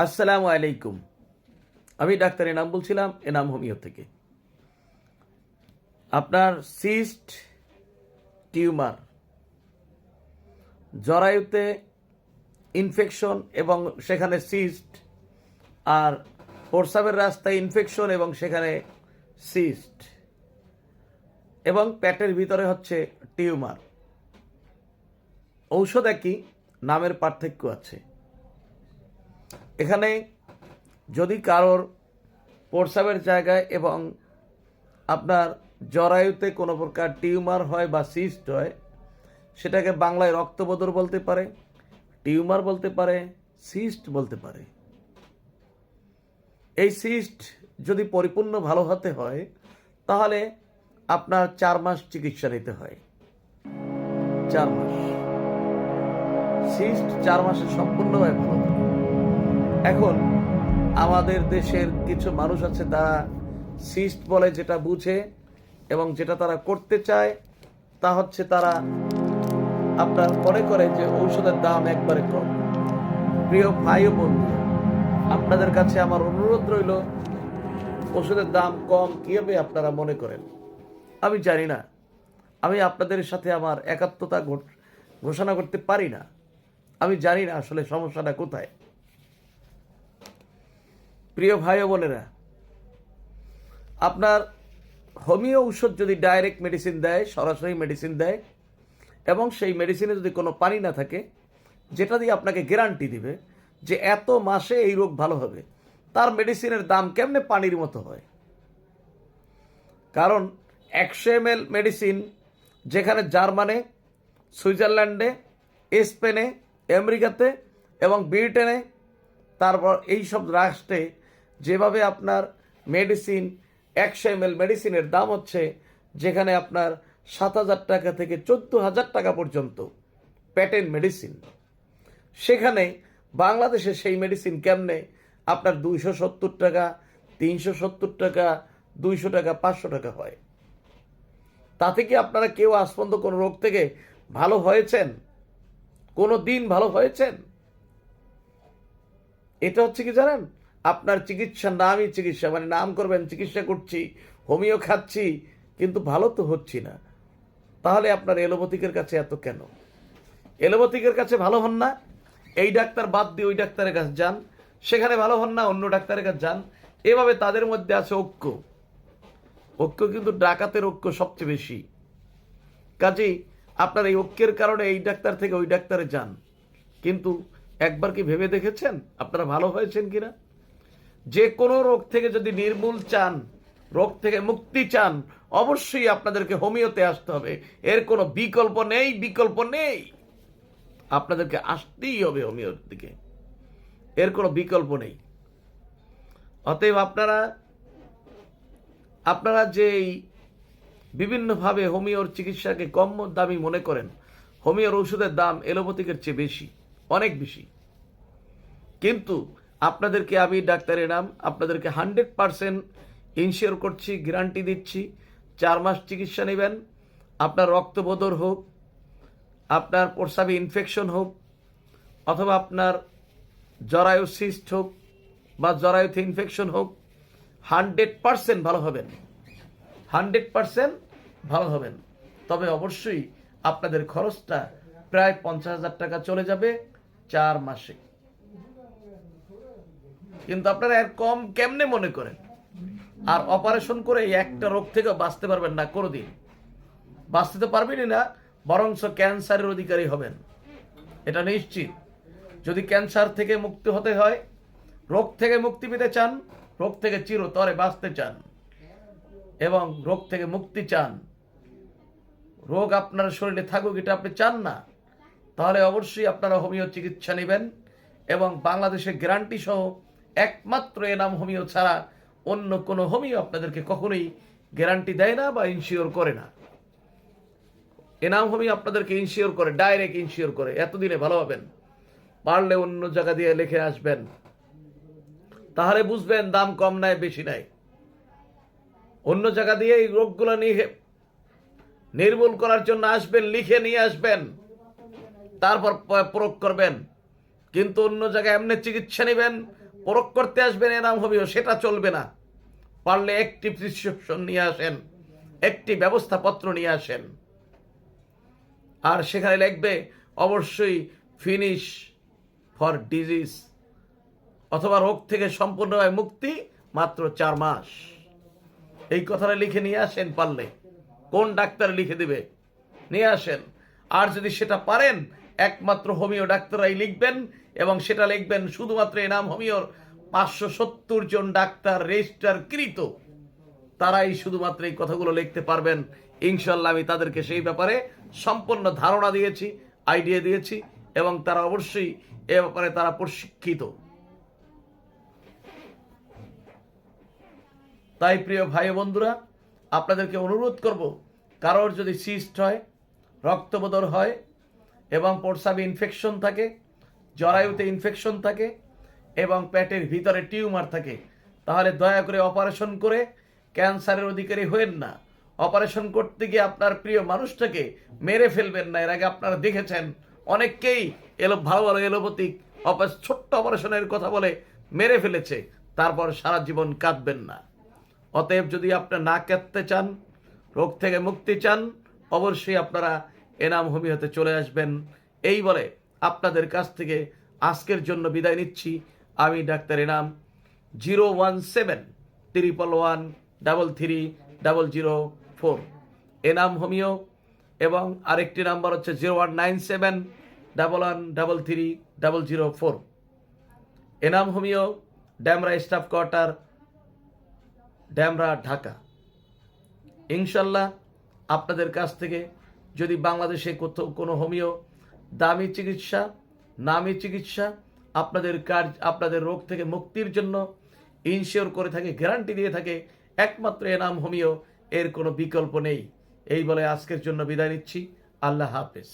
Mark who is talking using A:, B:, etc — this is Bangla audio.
A: আসসালামু আলাইকুম। আমি ডাক্তার এনাম বলছিলাম, এনাম হোমিও থেকে। আপনার সিস্ট, টিউমার, জরায়ুতে ইনফেকশন এবং সেখানে সিস্ট, আর প্রস্রাবের রাস্তায় ইনফেকশন এবং সেখানে সিস্ট, এবং পেটের ভিতরে হচ্ছে টিউমার। ঔষধ একই, নামের পার্থক্য আছে। এখানে যদি কারোর প্রস্রাবের জায়গায় এবং আপনার জরায়ুতে কোনো প্রকার টিউমার হয় বা সিস্ট হয়, সেটাকে বাংলায় রক্তবদর বলতে পারে, টিউমার বলতে পারে, সিস্ট বলতে পারে। এই সিস্ট যদি পরিপূর্ণ ভালো হতে হয় তাহলে আপনার 4 মাস চিকিৎসা নিতে হয়। 4 মাস সিস্ট 4 মাসে সম্পূর্ণভাবে ভালো থাকে। এখন আমাদের দেশের কিছু মানুষ আছে, তারা সিস্ট বলে যেটা বুঝে এবং যেটা তারা করতে চায় তা হচ্ছে তারা আপনার মনে করে যে ঔষধের দাম একবারে কম। প্রিয় ভাই ও বন্ধু, আপনাদের কাছে আমার অনুরোধ রইল, ওষুধের দাম কম কিভাবে আপনারা মনে করেন আমি জানি না। আমি আপনাদের সাথে আমার একাত্মতা ঘোষণা করতে পারি না। আমি জানি না আসলে সমস্যাটা কোথায়। প্রিয় ভাই ও বোনেরা, আপনার হোমিও ঔষধ যদি ডাইরেক্ট মেডিসিন দেয়, সরাসরি মেডিসিন দেয়, এবং সেই মেডিসিনে যদি কোনো পানি না থাকে, যেটা দিয়ে আপনাকে গ্যারান্টি দিবে যে এত মাসে এই রোগ ভালো হবে, তার মেডিসিনের দাম কেমনে পানির মতো হয়? কারণ 100 ml মেডিসিন যেখানে জার্মানে, সুইজারল্যান্ডে, স্পেনে, আমেরিকাতে এবং ব্রিটেনে, তারপর এই সব রাষ্ট্রে যেভাবে আপনার মেডিসিন 100 ml মেডিসিনের দাম হচ্ছে, যেখানে আপনার 7,000 টাকা থেকে 14,000 টাকা পর্যন্ত প্যাটেন্ট মেডিসিন, সেখানে বাংলাদেশে সেই মেডিসিন কেমনে আপনার 270 টাকা, 370 টাকা, 200 টাকা, 500 টাকা হয়? তাতে কি আপনারা কেউ আজ পর্যন্ত কোনো রোগ থেকে ভালো হয়েছেন? কোনো দিন ভালো হয়েছেন? এটা হচ্ছে কি জানেন, আপনার চিকিৎসার নামই চিকিৎসা, মানে নাম করবেন চিকিৎসা করছি, হোমিও খাচ্ছি, কিন্তু ভালো তো হচ্ছি না। তাহলে আপনার এলোপ্যাথিকের কাছে এত কেন? এলোপ্যাথিকের কাছে ভালো হন না, এই ডাক্তার বাদ দিয়ে ওই ডাক্তারের কাছে যান, সেখানে ভালো হন না, অন্য ডাক্তারের কাছে যান। এভাবে তাদের মধ্যে আছে ঐক্য। ঐক্য কিন্তু ডাকাতের ঐক্য সবচেয়ে বেশি। কাজেই আপনার এই ঐক্যের কারণে এই ডাক্তার থেকে ওই ডাক্তারে যান, কিন্তু একবার কি ভেবে দেখেছেন আপনারা ভালো হয়েছেন কিনা? যে কোনো রোগ থেকে যদি নির্মূল চান, রোগ থেকে মুক্তি চান, অবশ্যই আপনাদেরকে হোমিওতে আসতে হবে। এর কোনো বিকল্প নেই, বিকল্প নেই। আপনাদেরকে আসতেই হবে হোমিওর দিকে, এর কোনো বিকল্প নেই। অতএব আপনারা যে বিভিন্নভাবে হোমিওর চিকিৎসাকে কম দামি মনে করেন, হোমিওর ওষুধের দাম এলোপ্যাথিকের চেয়ে বেশি, অনেক বেশি। কিন্তু আপনাদেরকে আমি ডাক্তারের নাম আপনাদেরকে 100% ইনশিওর করছি, গ্যারান্টি দিচ্ছি, 4 মাস চিকিৎসা নেবেন। আপনার রক্তবদর হোক, আপনার প্রস্রাবে ইনফেকশন হোক, অথবা আপনার জরায়ু সিস্ট হোক বা জরায়ুতে ইনফেকশন হোক, 100% ভালো হবেন, 100% ভালো হবেন। তবে অবশ্যই আপনাদের খরচটা প্রায় 50,000 টাকা চলে যাবে 4 মাসে। কিন্তু আপনারা এর কম কেমনে মনে করেন? আর অপারেশন করে একটা রোগ থেকে বাঁচতে পারবেন না, কোনোদিন বাঁচতে তো পারবেনই না, বরঞ্চ ক্যান্সারের অধিকারী হবেন, এটা নিশ্চিত। যদি ক্যান্সার থেকে মুক্তি হতে হয়, রোগ থেকে মুক্তি পেতে চান, রোগ থেকে চিরতরে বাঁচতে চান এবং রোগ থেকে মুক্তি চান, রোগ আপনার শরীরে থাকুক এটা আপনি চান না, তাহলে অবশ্যই আপনারা হোমিও চিকিৎসা নেবেন। এবং বাংলাদেশের গ্যারান্টি সহ একমাত্র এনাম হোমিও ছাড়া অন্য কোনো হোমিও আপনাদেরকে কখনোই গ্যারান্টি দেয় না বা ইনশিওর করে না। এনাম হোমিও আপনাদেরকে ইনশিওর করে, ডাইরেক্ট ইনশিওর করে, এতদিনে ভালো হবেন। পারলে অন্য জায়গা দিয়ে লিখে আসবেন, তাহলে বুঝবেন দাম কম নাই বেশি নাই। অন্য জায়গা দিয়ে এই রোগগুলো নিয়ে নির্মূল করার জন্য আসবেন, লিখে নিয়ে আসবেন, তারপর প্রয়োগ করবেন। কিন্তু অন্য জায়গায় এমনি চিকিৎসা নেবেন, প্রয়োগ করতে আসবেন এনাম হোমিও, সেটা চলবে না। পারলে একটি প্রেসক্রিপশন নিয়ে আসেন, একটি ব্যবস্থাপত্র নিয়ে আসেন, আর সেখানে লিখবে অবশ্যই ফিনিশ ফর ডিজিজ, অথবা রোগ থেকে সম্পূর্ণভাবে মুক্তি মাত্র 4 মাস। এই কথাটা লিখে নিয়ে আসেন। পারলে কোন ডাক্তার লিখে দিবে, নিয়ে আসেন। আর যদি সেটা পারেন, একমাত্র হোমিও ডাক্তাররাই লিখবেন, এবং সেটা লিখবেন শুধুমাত্র এনাম হোমিওর 570 জন ডাক্তার রেজিস্টারকৃত, তারাই শুধুমাত্র এই কথাগুলো লিখতে পারবেন। ইনশাল্লাহ আমি তাদেরকে সেই ব্যাপারে সম্পূর্ণ ধারণা দিয়েছি, আইডিয়া দিয়েছি, এবং তারা অবশ্যই এ ব্যাপারে তারা প্রশিক্ষিত। তাই প্রিয় ভাই বন্ধুরা, আপনাদেরকে অনুরোধ করব, কারোর যদি সিস্ট হয়, রক্তবোধন হয়, এবং প্রস্রাবে ইনফেকশন থাকে, জরায়ুতে ইনফেকশন থাকে, এবং পেটের ভিতরে টিউমার থাকে, তাহলে দয়া করে অপারেশন করে ক্যান্সারের অধিকারী হয়েন না। অপারেশন করতে গিয়ে আপনার প্রিয় মানুষটাকে মেরে ফেলবেন না। এর আগে আপনারা দেখেছেন অনেককেই ভালো ভালো এলোপ্যাথিক ছোট্ট অপারেশনের কথা বলে মেরে ফেলেছে, তারপর সারা জীবন কাঁদবেন না। অতএব যদি আপনারা না কাঁদতে চান, রোগ থেকে মুক্তি চান, অবশ্যই আপনারা এনাম হোমিওতে চলে আসবেন। এই বলে আপনাদের কাছ থেকে আজকের জন্য বিদায় নিচ্ছি। আমি ডাক্তার এনাম। 017-111-33-004 এনাম হোমিও, এবং আরেকটি নাম্বার হচ্ছে 0197-1133-004 Enam homeo, Demra staff quarter, Demra, Dhaka. ইনশাল্লাহ আপনাদের কাছ থেকে যদি বাংলাদেশে কোথাও কোনো হোমিও দামি চিকিৎসা, নামী চিকিৎসা আপনাদের রোগ থেকে মুক্তির জন্য ইনশিওর করে থাকে, গ্যারান্টি দিয়ে থাকে, একমাত্র এনাম হোমিও, এর কোনো বিকল্প নেই। এই বলে আজকের জন্য বিদায় নিচ্ছি। আল্লাহ হাফেজ।